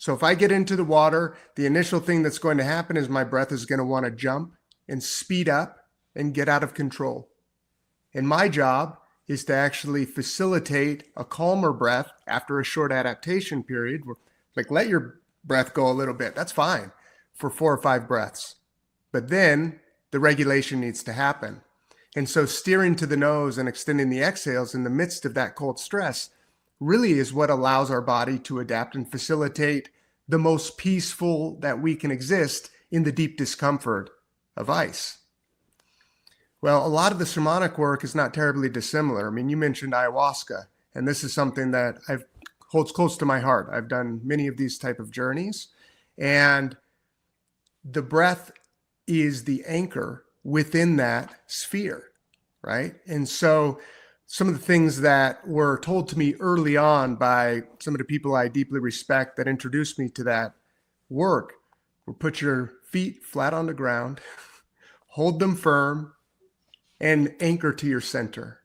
So if I get into the water, the initial thing that's going to happen is my breath is going to want to jump and speed up and get out of control. And my job is to actually facilitate a calmer breath after a short adaptation period. Like, let your breath go a little bit. That's fine for 4 or 5 breaths. But then the regulation needs to happen. And so steering to the nose and extending the exhales in the midst of that cold stress really is what allows our body to adapt and facilitate the most peaceful that we can exist in the deep discomfort of ice. Well, a lot of the shamanic work is not terribly dissimilar. I mean, you mentioned ayahuasca, and this is something that holds close to my heart. I've done many of these type of journeys, and the breath is the anchor within that sphere, right? And so some of the things that were told to me early on by some of the people I deeply respect that introduced me to that work were put your feet flat on the ground, hold them firm, and anchor to your center.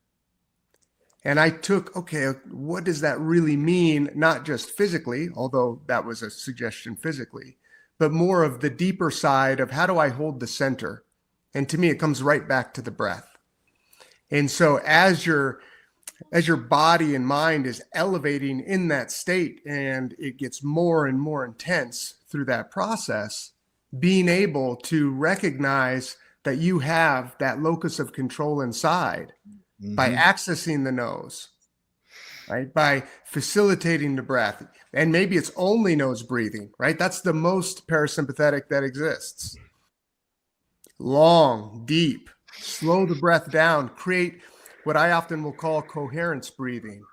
And I took, okay, what does that really mean? Not just physically, although that was a suggestion physically, but more of the deeper side of how do I hold the center? And to me, it comes right back to the breath. And so as your body and mind is elevating in that state and it gets more and more intense through that process, being able to recognize that you have that locus of control inside by accessing the nose, right? By facilitating the breath. And maybe it's only nose breathing, right? That's the most parasympathetic that exists. Long, deep, slow the breath down, create what I often will call coherence breathing,